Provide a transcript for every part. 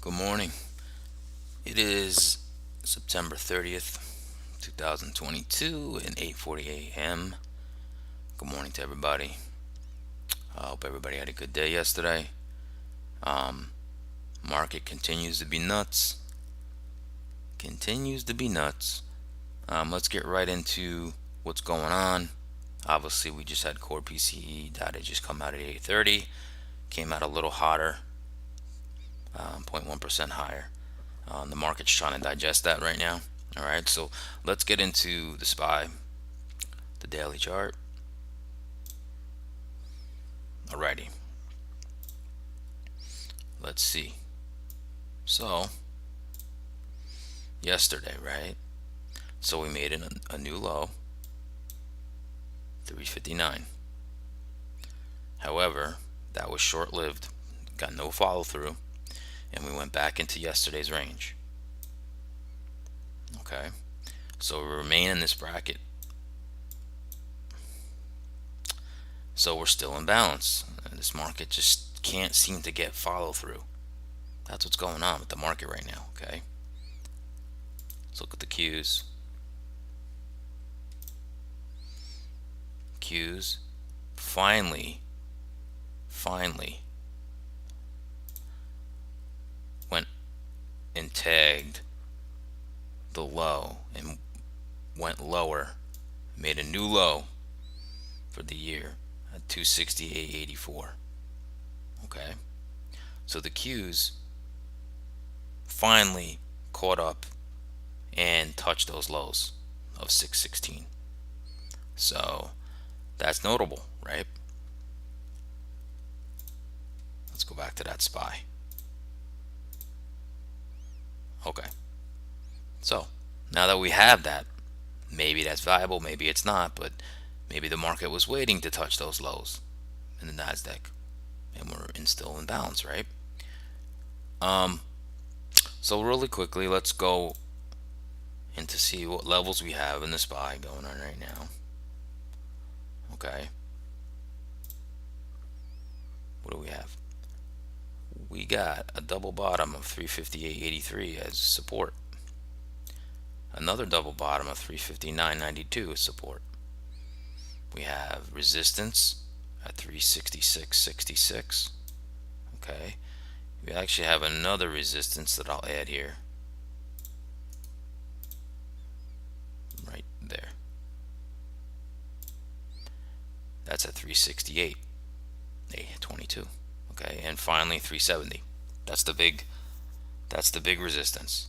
Good morning. It is September 30th, 2022 and 8:40 a.m. Good morning to everybody. I hope everybody had a good day yesterday. Um, Market continues to be nuts. Continues to be nuts. Let's get right into what's going on. Obviously, we just had core PCE data just come out at 8:30. Came out a little hotter, 0.1% higher. The market's trying to digest that right now. All right, so let's get into the SPY, the daily chart. Alrighty, let's see. So, yesterday, right? So we made a new low, 359. However, that was short lived, got no follow through, and we went back into yesterday's range. Okay, so we remain in this bracket. So we're still in balance. This market just can't seem to get follow through. That's what's going on with the market right now. Okay, let's look at the Qs. Qs finally went and tagged the low and went lower, made a new low for the year at 268.84. Okay, so the Qs finally caught up and touched those lows of 616. So that's notable, right? Let's go back to that SPY. Okay, so now that we have that, maybe that's valuable, maybe it's not, but maybe the market was waiting to touch those lows in the Nasdaq, and still in balance, right? Um, so really quickly, let's go and to see what levels we have in the SPY going on right now. Okay, what do we have? We got a double bottom of 358.83 as support, another double bottom of 359.92 as support. We have resistance at 366.66. Okay, we actually have another resistance that I'll add here, right there. That's at 368.22. Okay, and finally 370. That's the big resistance.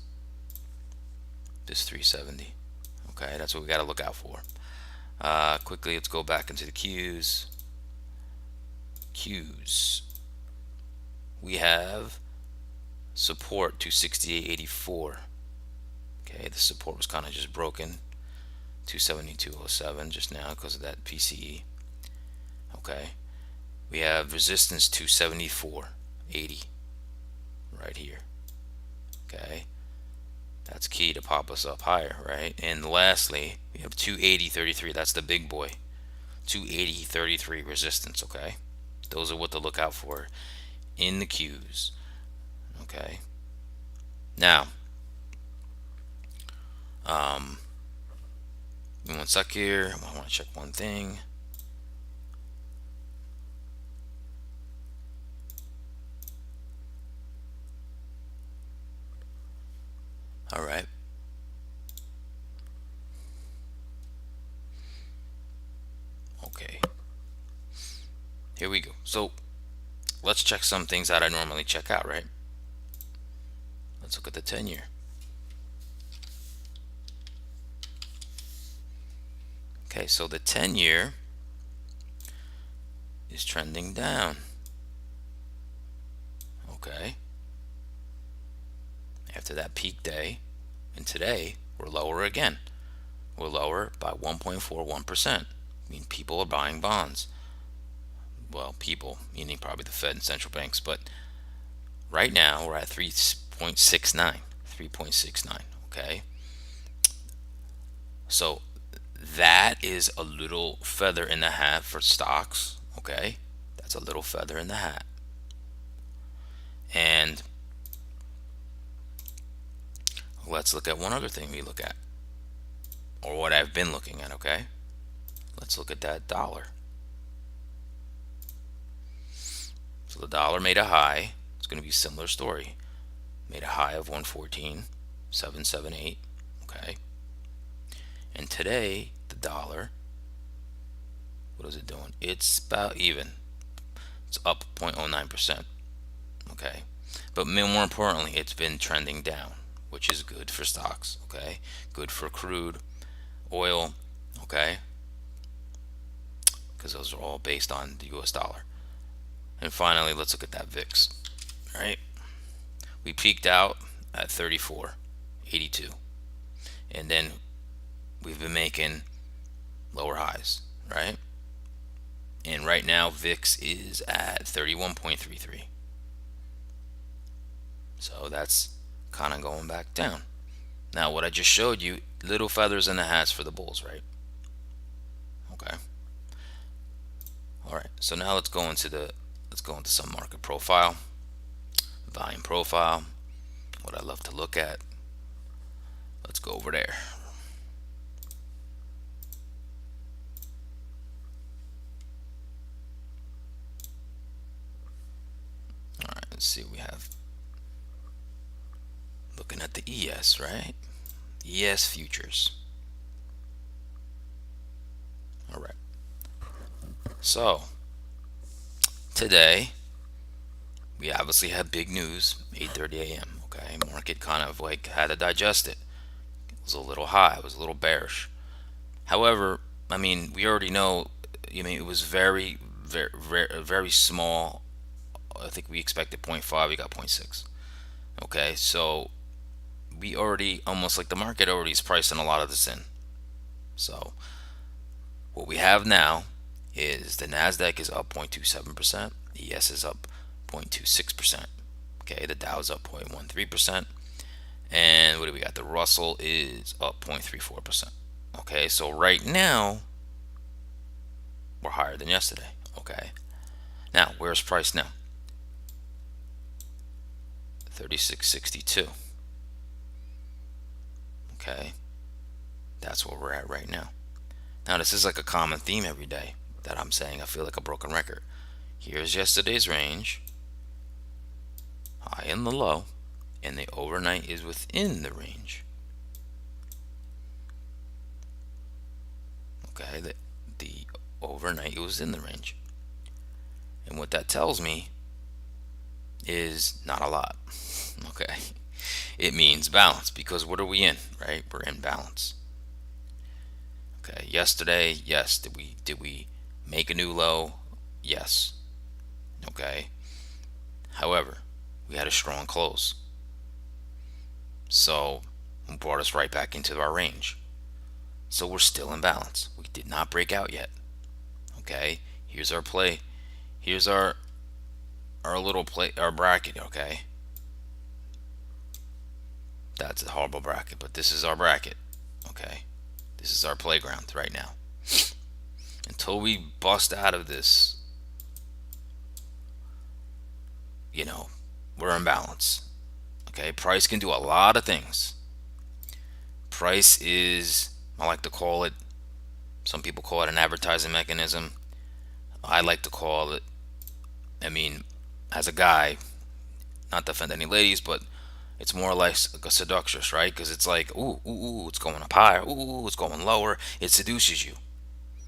This 370. Okay, that's what we got to look out for. Quickly, let's go back into the Qs. Qs. We have support 268.84. Okay, the support was kind of just broken, 272.07 just now because of that PCE. Okay, we have resistance 274.80 right here. Okay, that's key to pop us up higher, right? And lastly, we have 280.33. That's the big boy, 280.33 resistance. Okay, those are what to look out for in the Qs. Okay, now one sec here. I want to check one thing. All right. Okay. Here we go. So let's check some things that I normally check out, right? Let's look at the 10-year. Okay, so the 10-year is trending down. Okay. After that peak day, and today we're lower again. We're lower by 1.41%. I mean, people are buying bonds. Well, people, meaning probably the Fed and central banks, but right now we're at 3.69. 3.69. Okay. So that is a little feather in the hat for stocks. Okay. That's a little feather in the hat. And Let's look at one other thing we look at, or what I've been looking at, okay? Let's look at that dollar. So the dollar made a high. It's going to be a similar story. Made a high of 114.778, okay? And today, the dollar, what is it doing? It's about even. It's up 0.09%, okay? But more importantly, it's been trending down, which is good for stocks, okay? Good for crude, oil, okay? Because those are all based on the US dollar. And finally, let's look at that VIX, right? We peaked out at 34.82, and then we've been making lower highs, right? And right now VIX is at 31.33. So that's kind of going back down. Now what I just showed you, little feathers in the hats for the bulls, right? Okay. All right. So now let's go into some market profile, volume profile, what I love to look at. Let's go over there. All right, let's see what we have. Looking at the ES, right? ES futures. All right. So today we obviously had big news, 8:30 a.m. Okay, market kind of like had to digest it. It was a little high, it was a little bearish. However, I mean, we already know. I mean, it was very small. I think we expected zero point 0.5, we got 0.6. Okay, so we already almost like the market already is pricing a lot of this in. So what we have now is the Nasdaq is up 0.27%, the ES is up 0.26%. Okay, the Dow is up 0.13%, and what do we got? The Russell is up 0.34%. Okay, so right now we're higher than yesterday. Okay, now where's price now? 36.62. Okay, that's where we're at right now. Now this is like a common theme every day that I'm saying. I feel like a broken record. Here's yesterday's range, high and the low, and the overnight is within the range. Okay, the overnight was in the range, and what that tells me is not a lot. Okay, it means balance, because what are we in, right? We're in balance. Okay, yesterday, yes, did we make a new low? Yes. Okay, however, we had a strong close, so it brought us right back into our range. So we're still in balance. We did not break out yet. Okay, here's our play. Here's our little play, our bracket. Okay, that's a horrible bracket, but this is our bracket. Okay, this is our playground right now. Until we bust out of this, we're in balance. Okay, price can do a lot of things. Price is, I like to call it, some people call it an advertising mechanism. I like to call it, I mean, as a guy, not to offend any ladies, but it's more like a seductress, right? Because it's like, ooh, ooh, ooh, it's going up higher, ooh, it's going lower. It seduces you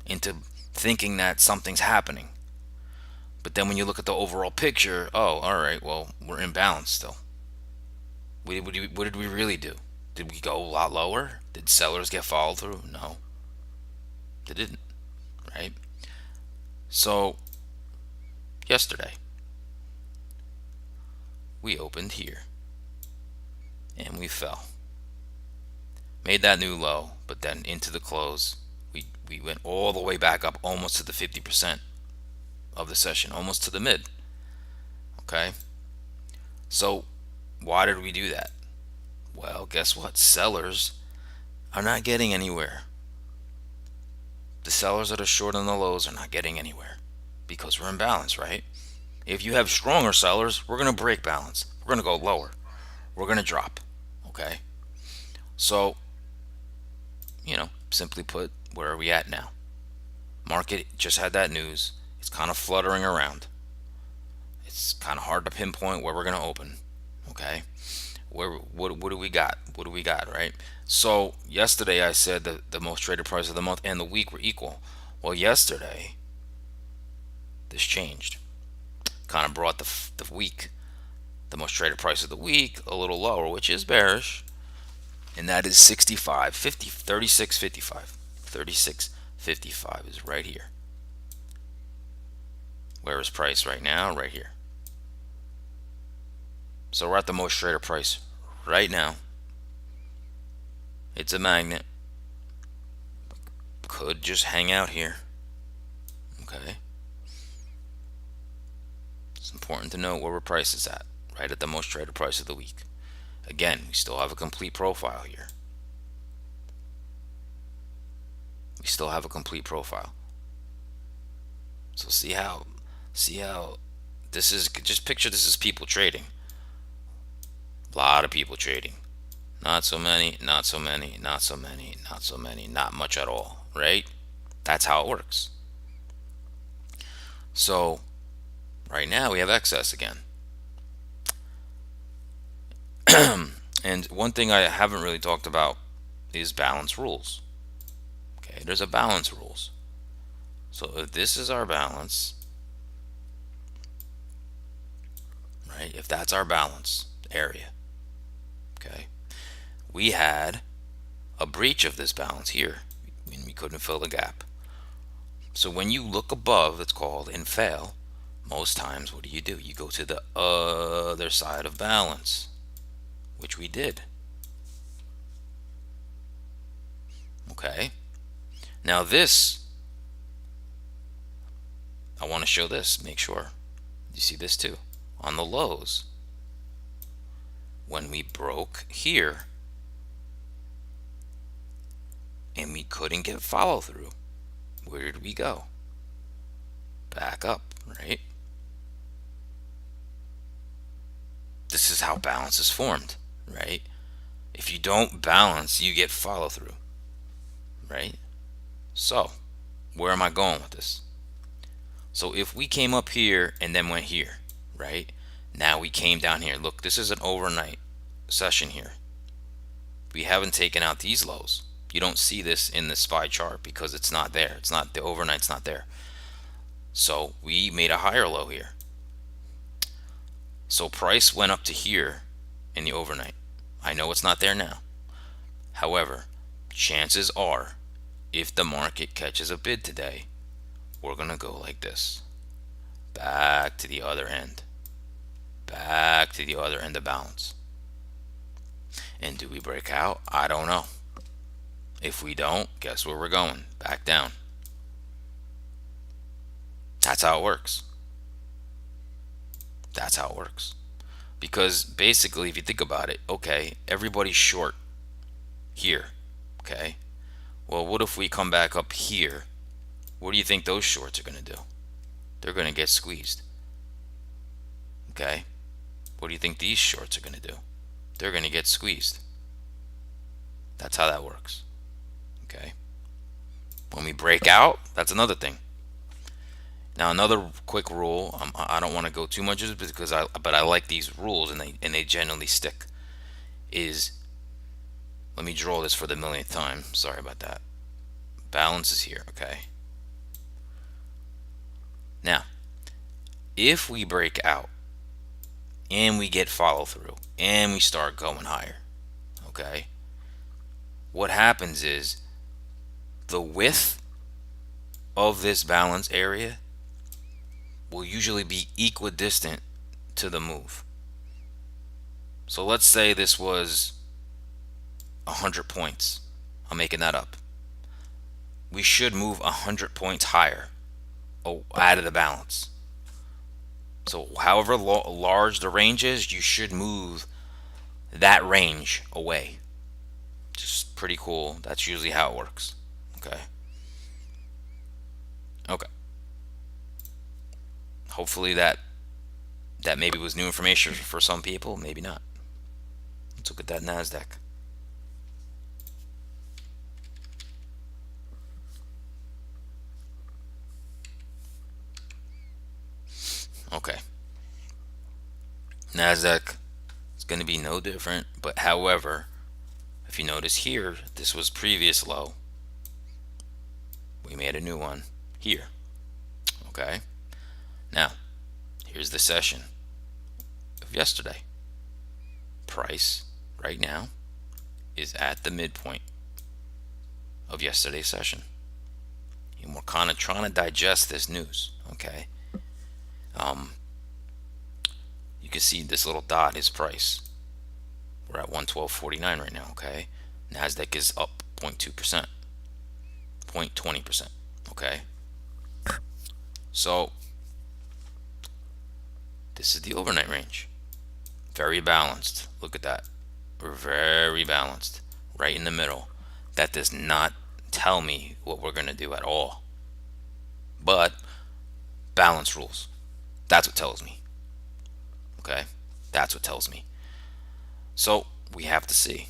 into thinking that something's happening. But then when you look at the overall picture, oh, all right, well, we're in balance still. What did we really do? Did we go a lot lower? Did sellers get followed through? No, they didn't, right? So, yesterday, we opened here and we fell. Made that new low, but then into the close, we went all the way back up almost to the 50% of the session, almost to the mid. Okay, so why did we do that? Well, guess what? Sellers are not getting anywhere. The sellers that are short on the lows are not getting anywhere because we're in balance, right? If you have stronger sellers, we're going to break balance. We're going to go lower. We're going to drop. Okay? So, simply put, where are we at now? Market just had that news. It's kind of fluttering around. It's kind of hard to pinpoint where we're going to open. Okay? What do we got? What do we got, right? So, yesterday I said that the most traded price of the month and the week were equal. Well, yesterday this changed. Kind of brought the week, the most traded price of the week, a little lower, which is bearish, and that is 65 50 36 55. 36.55 is right here. Where is price right now? Right here. So we're at the most traded price right now. It's a magnet. Could just hang out here. Okay. It's important to know where our price is at. Right at the most traded price of the week. Again, we still have a complete profile here. We still have a complete profile. So see how this is. Just picture this as people trading. A lot of people trading. Not so many, not so many, not so many, not so many, not much at all, right? That's how it works. So right now we have excess again. And one thing I haven't really talked about is balance rules. Okay, there's a balance rules. So if this is our balance, right? If that's our balance area, okay, we had a breach of this balance here, and we couldn't fill the gap. So when you look above, it's called and fail. Most times, what do? You go to the other side of balance, which we did. Okay. Now this, I want to show this. Make sure you see this too on the lows. When we broke here and we couldn't get follow through, where did we go? Back up, right? This is how balance is formed, right? If you don't balance, you get follow through, right? So, where am I going with this? So if we came up here and then went here, right? Now we came down here. Look, this is an overnight session here. We haven't taken out these lows. You don't see this in the SPY chart because it's not there. It's not, the overnight's not there. So we made a higher low here. So price went up to here in the overnight. I know it's not there now. However, chances are, if the market catches a bid today, we're going to go like this. Back to the other end. Back to the other end of balance. And do we break out? I don't know. If we don't, guess where we're going? Back down. That's how it works. That's how it works. Because basically, if you think about it, okay, everybody's short here. Okay. Well, what if we come back up here? What do you think those shorts are going to do? They're going to get squeezed. Okay. What do you think these shorts are going to do? They're going to get squeezed. That's how that works. Okay. When we break out, that's another thing. Now, another quick rule. I don't want to go too much into it because I like these rules and they generally stick. Is, let me draw this for the millionth time. Sorry about that. Balance is here. Okay. Now, if we break out and we get follow through and we start going higher, okay, what happens is the width of this balance area will usually be equidistant to the move. So let's say this was 100 points. I'm making that up. We should move 100 points higher out of the balance. So however large the range is, you should move that range away. Just pretty cool. That's usually how it works. Okay. Okay. Hopefully that maybe was new information for some people, maybe not. Let's look at that NASDAQ. Okay. Nasdaq is going to be no different, but however, if you notice here, this was previous low. We made a new one here. Okay. Now, here's the session of yesterday. Price right now is at the midpoint of yesterday's session. And we're kind of trying to digest this news. Okay. You can see this little dot is price. We're at 112.49 right now. Okay. Nasdaq is up 0.2%, 0.20%. Okay. So this is the overnight range. Very balanced. Look at that. We're very balanced. Right in the middle. That does not tell me what we're going to do at all. But balance rules. That's what tells me. Okay? That's what tells me. So we have to see.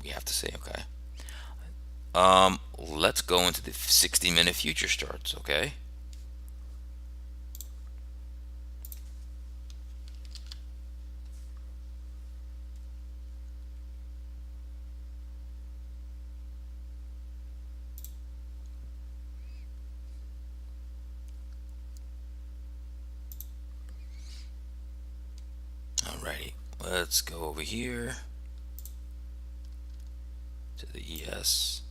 We have to see, okay? Let's go into the 60-minute future charts, okay? Alrighty, let's go over here to the ES.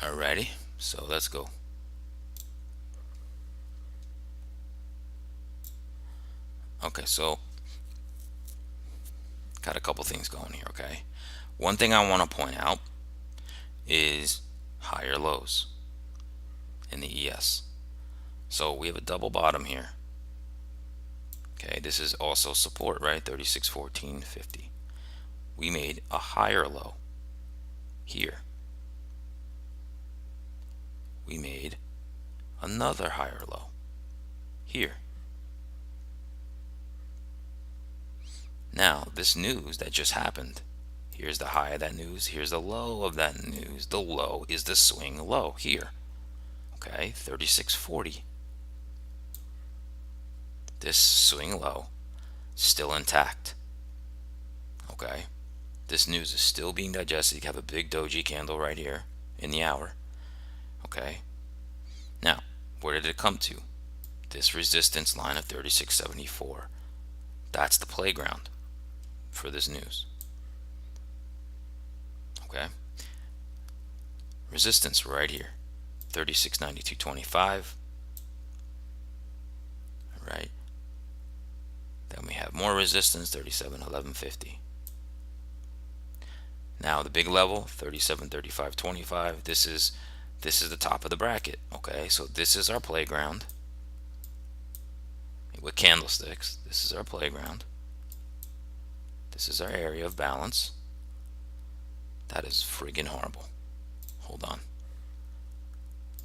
Alrighty, so let's go. Okay, so got a couple things going here, okay? One thing I want to point out is higher lows in the ES. So we have a double bottom here. Okay, this is also support, right? 36.14.50. We made a higher low here. We made another higher low here. Now, this news that just happened, here's the high of that news, here's the low of that news. The low is the swing low here. Okay, 36.40. This swing low still intact. Okay, this news is still being digested. You have a big doji candle right here in the hour. Okay, now where did it come to? This resistance line of 36.74. That's the playground for this news. Okay, resistance right here, 36.92.25. All right, then we have more resistance, 37.11.50. Now the big level, 37.35.25. This is the top of the bracket. Okay, so this is our playground with candlesticks. This is our playground. This is our area of balance. That is friggin' horrible. Hold on.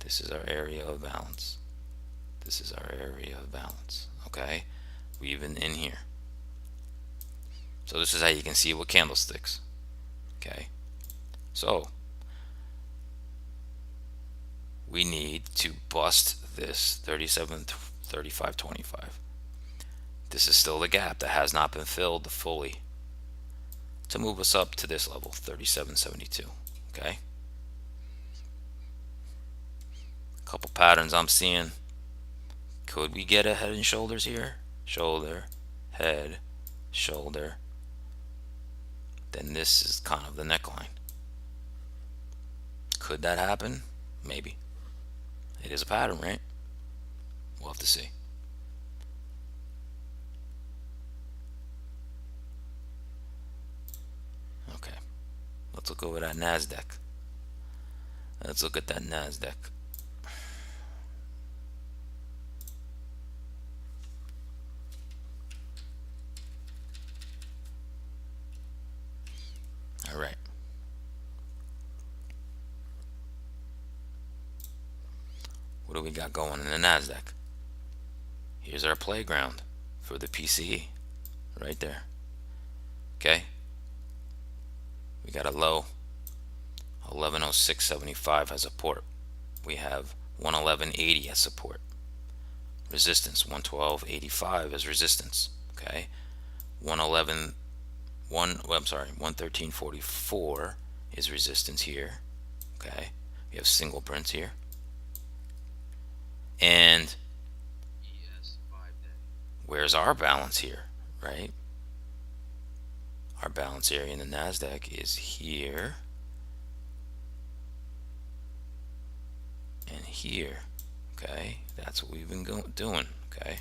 This is our area of balance. This is our area of balance. Okay, we've been in here. So this is how you can see it with candlesticks. Okay, so we need to bust this 37.35.25. This is still the gap that has not been filled fully to move us up to this level, 37.72. Okay, a couple patterns I'm seeing. Could we get a head and shoulders here? Shoulder, head, shoulder. Then this is kind of the neckline. Could that happen? Maybe. It is a pattern, right? We'll have to see. Okay, let's look over that NASDAQ. Let's look at that NASDAQ. All right. What do we got going in the NASDAQ? Here's our playground for the PCE. right there. Okay, we got a low 1106.75 as support. We have 111.80 as support. Resistance 112.85 as resistance. Okay, 111 113.44 is resistance here. Okay, we have single prints here, and where's our balance here, right? Our balance area in the NASDAQ is here and here. Okay, that's what we've been doing. Okay,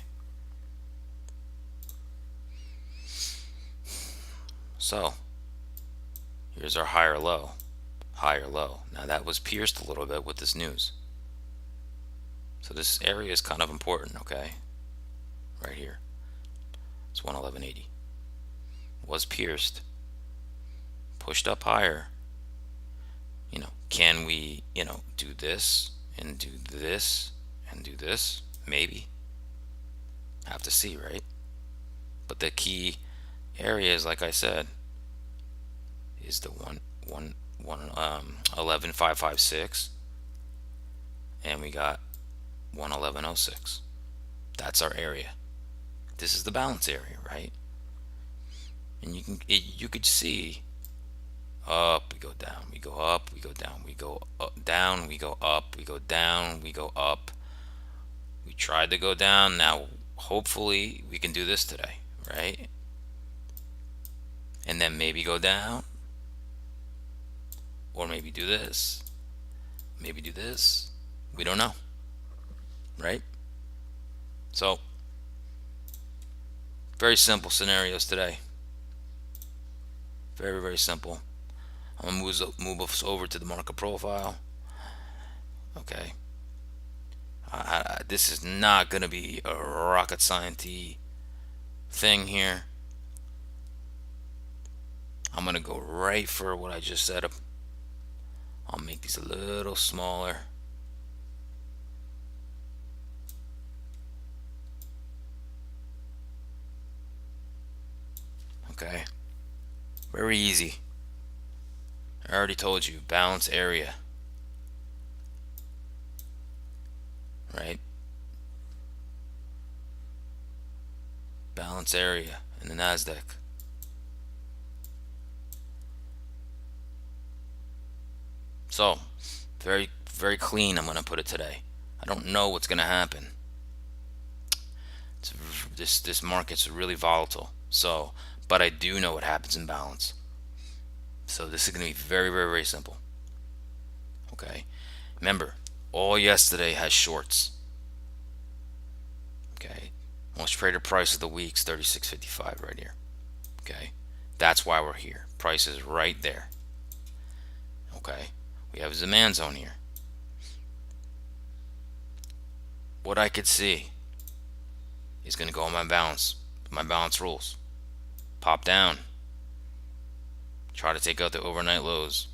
so here's our higher low. Now that was pierced a little bit with this news. So this area is kind of important, okay? Right here. It's 111.80. Was pierced. Pushed up higher. Can we, do this and do this and do this? Maybe. Have to see, right? But the key area is, like I said, is the 11.556, and we got 111.06. That's our area. This is the balance area, right? And you could see up, we go down, we go up, we go down, we go up, down, we go up, we go down, we go up. We tried to go down. Now hopefully we can do this today, right? And then maybe go down, or maybe do this, maybe do this. We don't know, right? So very simple scenarios today. Very, very simple. I'm going to move us over to the market profile. Okay. This is not going to be a rocket science-y thing here. I'm going to go right for what I just said. I'll make these a little smaller. Okay. Very easy. I already told you, balance area. Right? Balance area in the NASDAQ. So, very, very clean, I'm going to put it today. I don't know what's going to happen. This market's really volatile. So, but I do know what happens in balance. So this is going to be very, very, very simple. Okay. Remember, all yesterday has shorts. Okay. Most traded price of the week's 36.55 right here. Okay. That's why we're here. Price is right there. Okay. We have a demand zone here. What I could see is going to go on my balance rules. Pop down. Try to take out the overnight lows.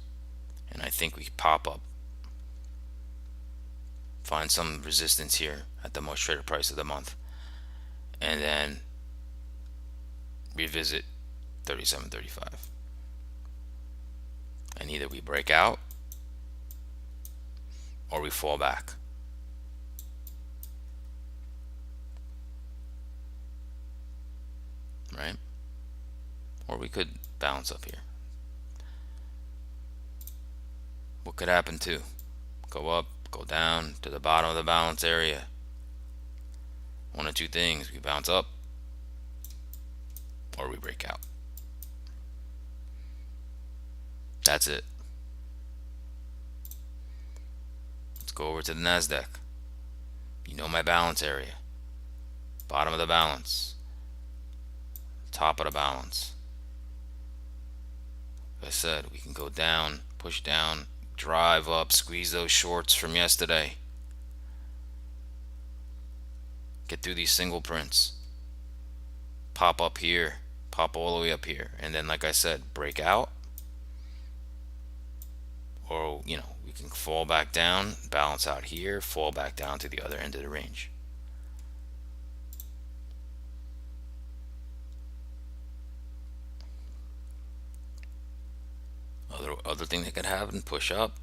And I think we could pop up. Find some resistance here at the most traded price of the month. And then revisit 37.35. And either we break out or we fall back. Right? Or we could bounce up here. What could happen too? Go up, go down to the bottom of the balance area. One of two things: we bounce up or we break out. That's it. Let's go over to the NASDAQ. You know my balance area. Bottom of the balance. Top of the balance. Like I said, we can go down, push down, drive up, squeeze those shorts from yesterday. Get through these single prints. Pop up here, pop all the way up here, and then, like I said, break out. Or, we can fall back down, balance out here, fall back down to the other end of the range. other thing that could happen, push up,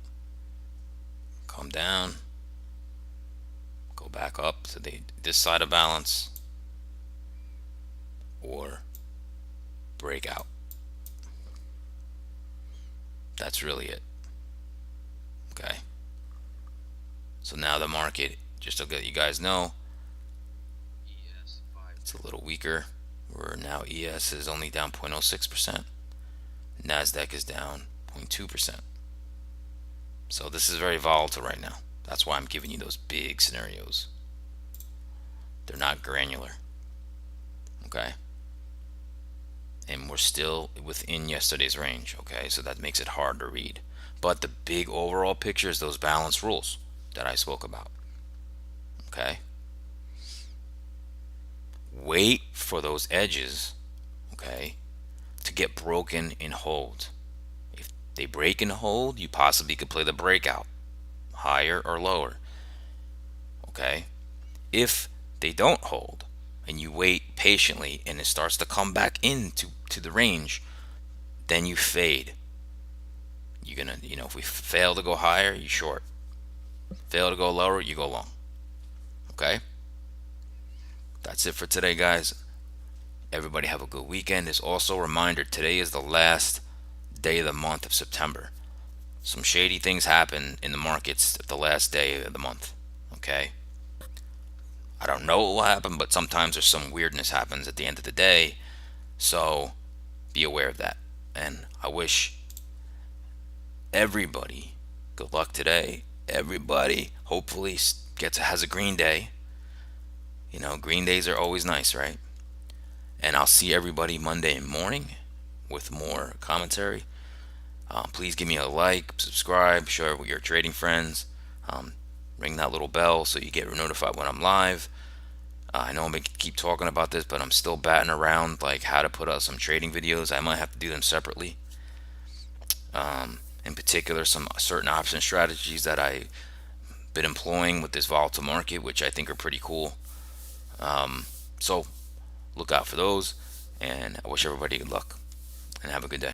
come down, go back up to this side of balance, or break out. That's really it. Okay. So now the market, just to let you guys know, it's a little weaker. Where now ES is only down 0.06%. NASDAQ is down 0.2%. So this is very volatile right now. That's why I'm giving you those big scenarios. They're not granular. Okay. And we're still within yesterday's range. Okay. So that makes it hard to read. But the big overall picture is those balance rules that I spoke about. Okay. Wait for those edges, okay, to get broken and hold. If they break and hold, you possibly could play the breakout, higher or lower. Okay. If they don't hold and you wait patiently and it starts to come back into the range, then you fade. You're gonna, if we fail to go higher, you short. Fail to go lower, you go long. Okay. That's it for today, guys. Everybody have a good weekend. There's also a reminder, today is the last day of the month of September. Some shady things happen in the markets at the last day of the month. Okay. I don't know what will happen, but sometimes there's some weirdness happens at the end of the day. So be aware of that. And I wish everybody good luck today. Everybody hopefully has a green day. Green days are always nice, right? And I'll see everybody Monday morning with more commentary. Please give me a like, subscribe, share it with your trading friends. Ring that little bell so you get notified when I'm live. I know I'm going to keep talking about this, but I'm still batting around like how to put out some trading videos. I might have to do them separately. In particular, some certain option strategies that I've been employing with this volatile market, which I think are pretty cool. So look out for those, and I wish everybody good luck and have a good day.